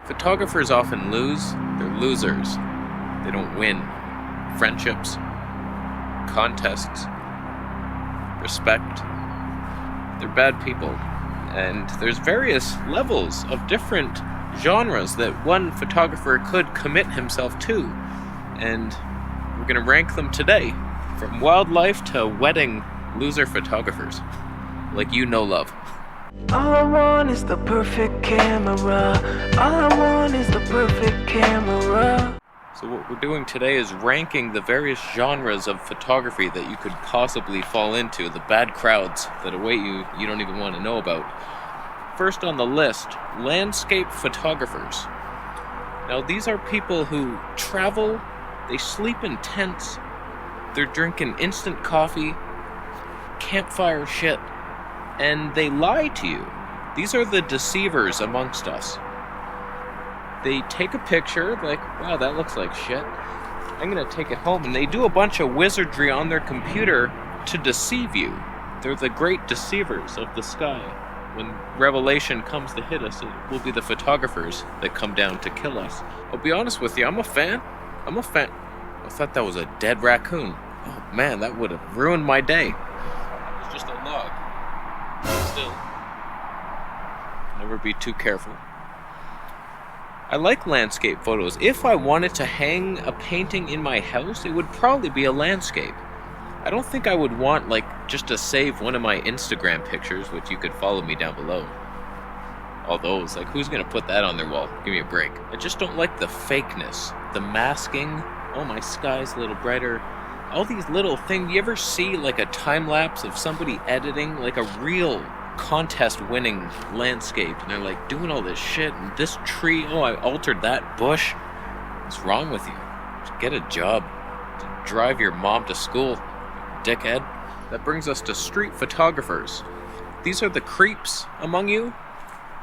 Photographers often lose. They're losers. They don't win. Friendships, contests, respect. They're bad people. And there's various levels of different genres that one photographer could commit himself to. And we're going to rank them today. From wildlife to wedding loser photographers. Like you know love. All I want is the perfect camera. All I want is the perfect camera. So what we're doing today is ranking the various genres of photography that you could possibly fall into, the bad crowds that await you don't even want to know about. First on the list, landscape photographers. Now these are people who travel, they sleep in tents, they're drinking instant coffee, campfire shit, and they lie to you. These are the deceivers amongst us. They take a picture, like, wow, that looks like shit. I'm gonna take it home, and they do a bunch of wizardry on their computer to deceive you. They're the great deceivers of the sky. When revelation comes to hit us, it will be the photographers that come down to kill us. I'll be honest with you, I'm a fan. I thought that was a dead raccoon. Oh man, that would have ruined my day. It was just a log. Still, never be too careful. I like landscape photos. If I wanted to hang a painting in my house, it would probably be a landscape. I don't think I would want, just to save one of my Instagram pictures, which you could follow me down below. All those, who's gonna put that on their wall? Give me a break. I just don't like the fakeness, the masking. Oh, my sky's a little brighter. All these little things. You ever see, a time-lapse of somebody editing, a real contest-winning landscape, and they're, doing all this shit, and this tree, oh, I altered that bush. What's wrong with you? Just get a job. Drive your mom to school, dickhead. That brings us to street photographers. These are the creeps among you.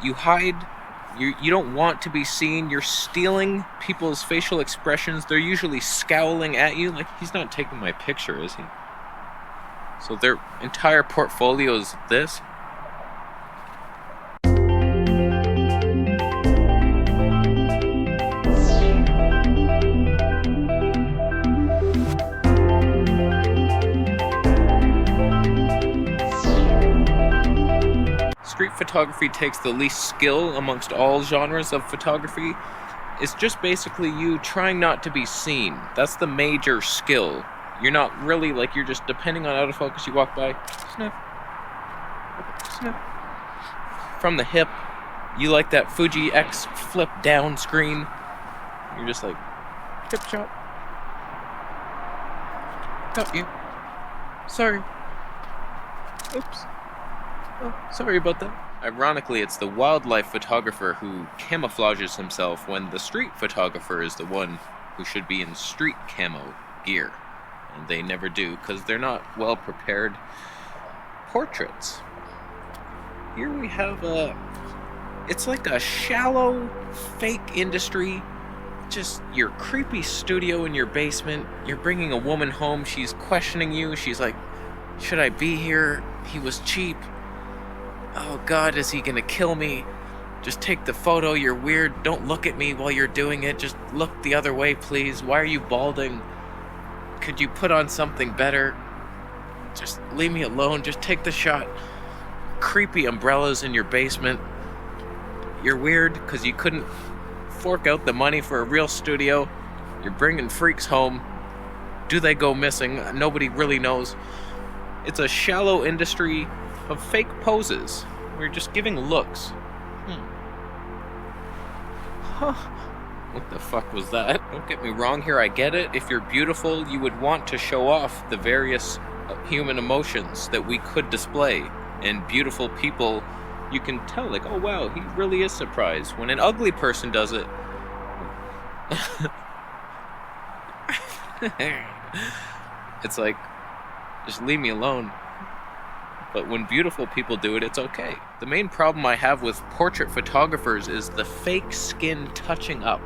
You hide. You don't want to be seen. You're stealing people's facial expressions. They're usually scowling at you. He's not taking my picture, is he? So their entire portfolio is this. Street photography takes the least skill amongst all genres of photography. It's just basically you trying not to be seen. That's the major skill. You're not really, you're just depending on autofocus. You walk by, sniff, sniff. From the hip, you like that Fuji X flip down screen. You're just hip shot. Got you. Sorry. Oops. Oh, sorry about that. Ironically, it's the wildlife photographer who camouflages himself when the street photographer is the one who should be in street camo gear. And they never do, because they're not well-prepared portraits. Here we have it's like a shallow, fake industry. Just your creepy studio in your basement. You're bringing a woman home, she's questioning you. She's like, should I be here? He was cheap. Oh God, is he gonna kill me? Just take the photo, you're weird. Don't look at me while you're doing it. Just look the other way, please. Why are you balding? Could you put on something better? Just leave me alone, just take the shot. Creepy umbrellas in your basement. You're weird because you couldn't fork out the money for a real studio. You're bringing freaks home. Do they go missing? Nobody really knows. It's a shallow industry of fake poses. We're just giving looks. Huh. What the fuck was that? Don't get me wrong here, I get it. If you're beautiful, you would want to show off the various human emotions that we could display. And beautiful people, you can tell, oh wow, he really is surprised. When an ugly person does it... it's just leave me alone. But when beautiful people do it, it's okay. The main problem I have with portrait photographers is the fake skin touching up.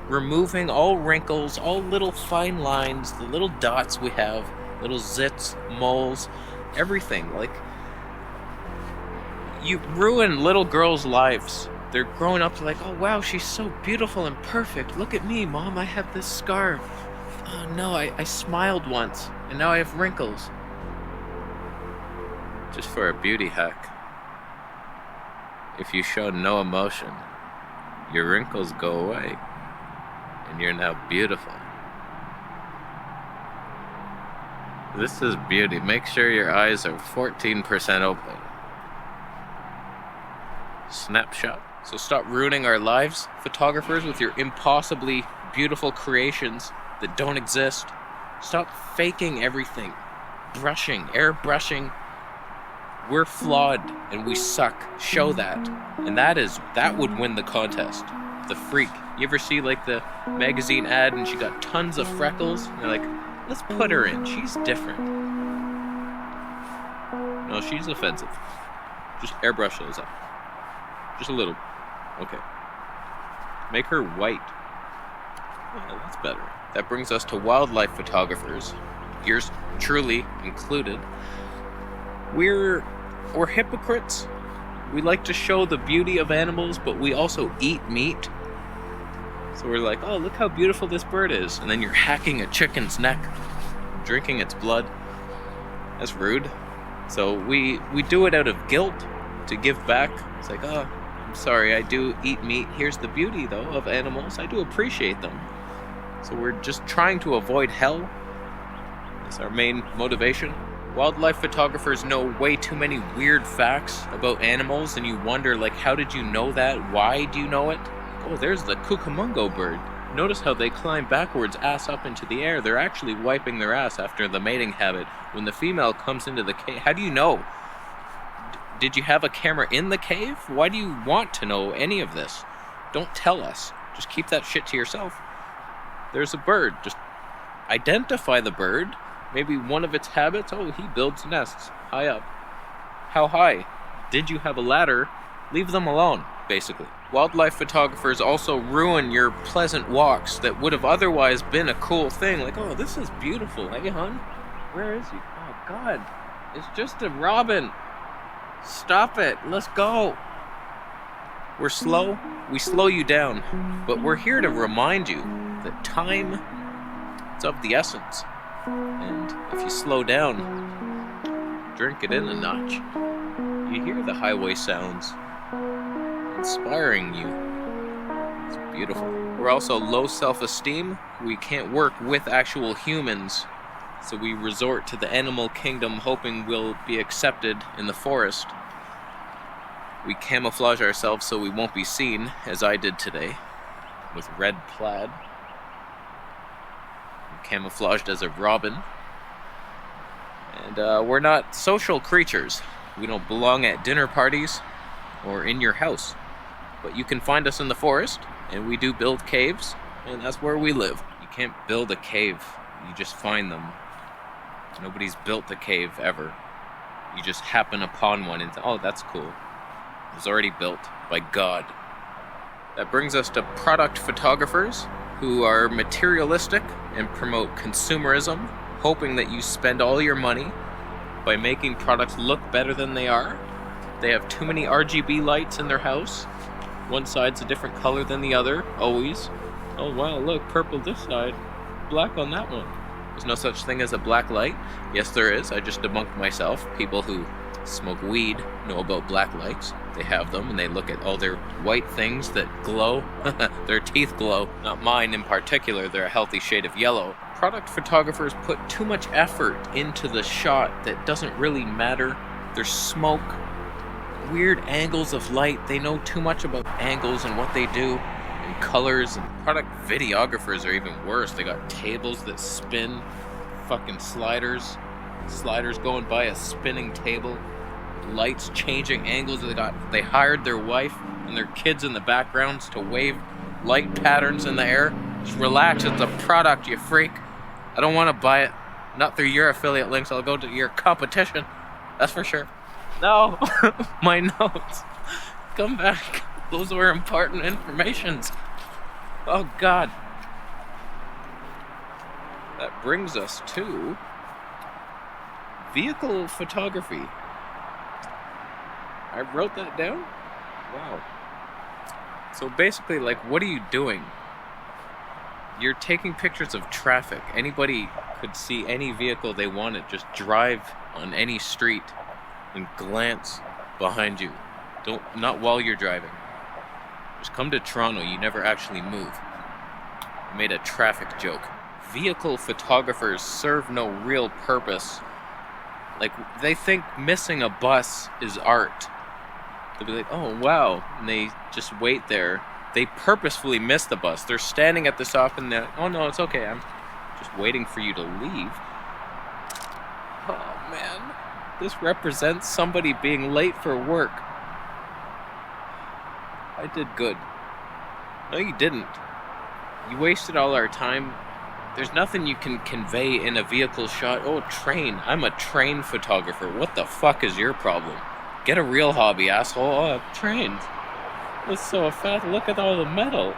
Removing all wrinkles, all little fine lines, the little dots we have, little zits, moles, everything. You ruin little girls' lives they're growing up to like, oh wow, she's so beautiful and perfect. Look at me, Mom, I have this scar. Oh no, I smiled once, and now I have wrinkles. Just for a beauty hack. If you show no emotion, your wrinkles go away, and you're now beautiful. This is beauty. Make sure your eyes are 14% open. Snapshot. So stop ruining our lives, photographers, with your impossibly beautiful creations that don't exist. Stop faking everything. Brushing, airbrushing. We're flawed and we suck. Show that. And that would win the contest. The freak. You ever see like the magazine ad and she got tons of freckles? And they're like, let's put her in. She's different. No, she's offensive. Just airbrush those up. Just a little. Okay. Make her white. Yeah, that's better. That brings us to wildlife photographers. Yours truly included. We're hypocrites. We like to show the beauty of animals, but we also eat meat. So we're like, oh, look how beautiful this bird is. And then you're hacking a chicken's neck, drinking its blood. That's rude. So we do it out of guilt to give back. It's like, oh, I'm sorry, I do eat meat. Here's the beauty, though, of animals. I do appreciate them. So we're just trying to avoid hell. That's our main motivation. Wildlife photographers know way too many weird facts about animals, and you wonder, like, how did you know that? Why do you know it? Oh, there's the cucamongo bird. Notice how they climb backwards, ass up into the air. They're actually wiping their ass after the mating habit. When the female comes into the cave, how do you know? Did you have a camera in the cave? Why do you want to know any of this? Don't tell us. Just keep that shit to yourself. There's a bird. Just identify the bird. Maybe one of its habits, oh, he builds nests high up. How high? Did you have a ladder? Leave them alone, basically. Wildlife photographers also ruin your pleasant walks that would have otherwise been a cool thing. Like, oh, this is beautiful. Hey, hon, where is he? Oh, God, it's just a robin. Stop it. Let's go. We're slow. We slow you down. But we're here to remind you that time is of the essence. And if you slow down, drink it in a notch, you hear the highway sounds inspiring you. It's beautiful. We're also low self-esteem. We can't work with actual humans, so we resort to the animal kingdom hoping we'll be accepted in the forest. We camouflage ourselves so we won't be seen, as I did today, with red plaid. Camouflaged as a robin. And we're not social creatures. We don't belong at dinner parties or in your house. But you can find us in the forest, and we do build caves, and that's where we live. You can't build a cave. You just find them. Nobody's built a cave ever. You just happen upon one and oh, that's cool. It was already built by God. That brings us to product photographers who are materialistic and promote consumerism, hoping that you spend all your money by making products look better than they are. They have too many RGB lights in their house. One side's a different color than the other, always. Oh wow, look, purple this side, black on that one. There's no such thing as a black light. Yes, there is. I just debunked myself. People who smoke weed know about black lights. They have them, and they look at all their white things that glow. Their teeth glow. Not mine in particular. They're a healthy shade of yellow. Product photographers put too much effort into the shot that doesn't really matter. There's smoke, weird angles of light. They know too much about angles and what they do, and colors. And product videographers are even worse. They got tables that spin, fucking sliders going by a spinning table, lights changing angles. They hired their wife and their kids in the backgrounds to wave light patterns in the air. Just relax, it's a product, you freak. I don't want to buy it. Not through your affiliate links. I'll go to your competition. That's for sure. No, my notes. Come back. Those were important informations. Oh God. That brings us to vehicle photography. I wrote that down? Wow. So basically, like, what are you doing? You're taking pictures of traffic. Anybody could see any vehicle they wanted. Just drive on any street and glance behind you. Not while you're driving. Just come to Toronto. You never actually move. I made a traffic joke. Vehicle photographers serve no real purpose. Like, they think missing a bus is art. They'll be like, oh, wow. And they just wait there. They purposefully miss the bus. They're standing at the stop and they're, oh, no, it's okay. I'm just waiting for you to leave. Oh, man. This represents somebody being late for work. I did good. No, you didn't. You wasted all our time. There's nothing you can convey in a vehicle shot. Oh, train. I'm a train photographer. What the fuck is your problem? Get a real hobby, asshole. Oh, trains. That's so fast. Look at all the metal.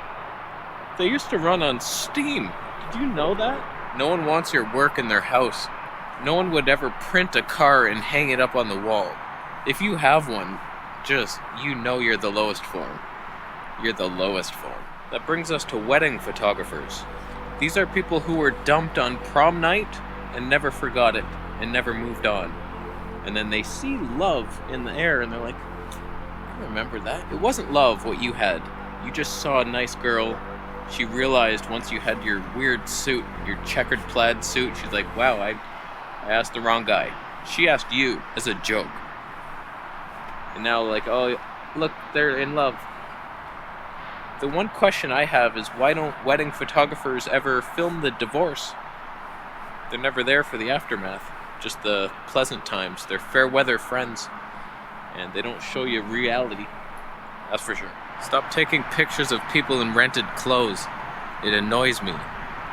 They used to run on steam. Did you know that? No one wants your work in their house. No one would ever print a car and hang it up on the wall. If you have one, you're the lowest form. You're the lowest form. That brings us to wedding photographers. These are people who were dumped on prom night and never forgot it and never moved on. And then they see love in the air and they're like, I remember that. It wasn't love what you had. You just saw a nice girl. She realized once you had your weird suit, your checkered plaid suit, she's like, wow, I asked the wrong guy. She asked you as a joke. And now like, oh, look, they're in love. The one question I have is why don't wedding photographers ever film the divorce? They're never there for the aftermath, just the pleasant times. They're fair weather friends, and they don't show you reality. That's for sure. Stop taking pictures of people in rented clothes. It annoys me.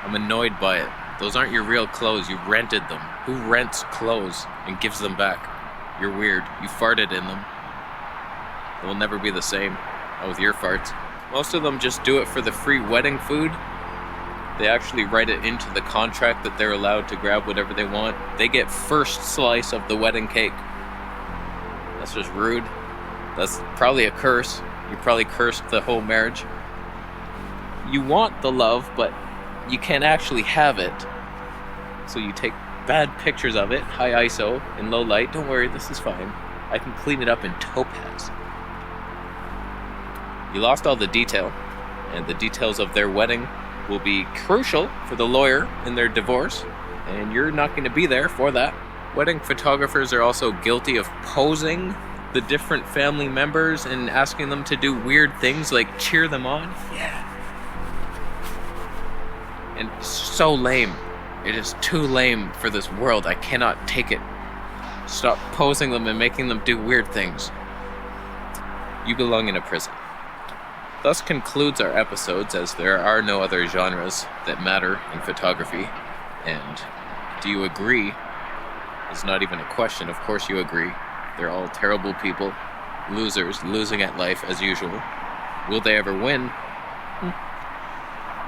I'm annoyed by it. Those aren't your real clothes. You rented them. Who rents clothes and gives them back? You're weird. You farted in them. It will never be the same. Not with your farts. Most of them just do it for the free wedding food. They actually write it into the contract that they're allowed to grab whatever they want. They get first slice of the wedding cake. That's just rude. That's probably a curse. You probably cursed the whole marriage. You want the love, but you can't actually have it. So you take bad pictures of it, high ISO, in low light. Don't worry, this is fine. I can clean it up in topaz. You lost all the detail, and the details of their wedding will be crucial for the lawyer in their divorce, and you're not going to be there for that. Wedding photographers are also guilty of posing the different family members and asking them to do weird things like cheer them on. Yeah. And it's so lame. It is too lame for this world. I cannot take it. Stop posing them and making them do weird things. You belong in a prison. Thus concludes our episodes, as there are no other genres that matter in photography. And do you agree? It's not even a question. Of course you agree. They're all terrible people, losers, losing at life as usual. Will they ever win?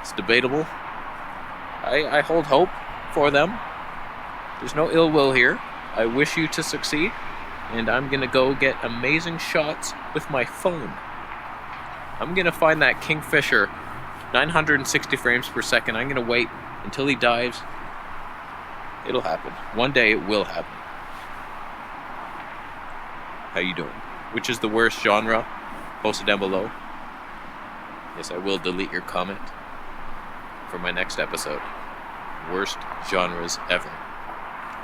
It's debatable. I hold hope for them. There's no ill will here. I wish you to succeed, and I'm gonna go get amazing shots with my phone. I'm gonna find that Kingfisher, 960 frames per second. I'm gonna wait until he dives. It'll happen. One day it will happen. How you doing? Which is the worst genre? Post it down below. Yes, I will delete your comment for my next episode. Worst genres ever.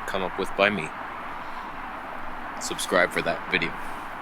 Come up with by me. Subscribe for that video.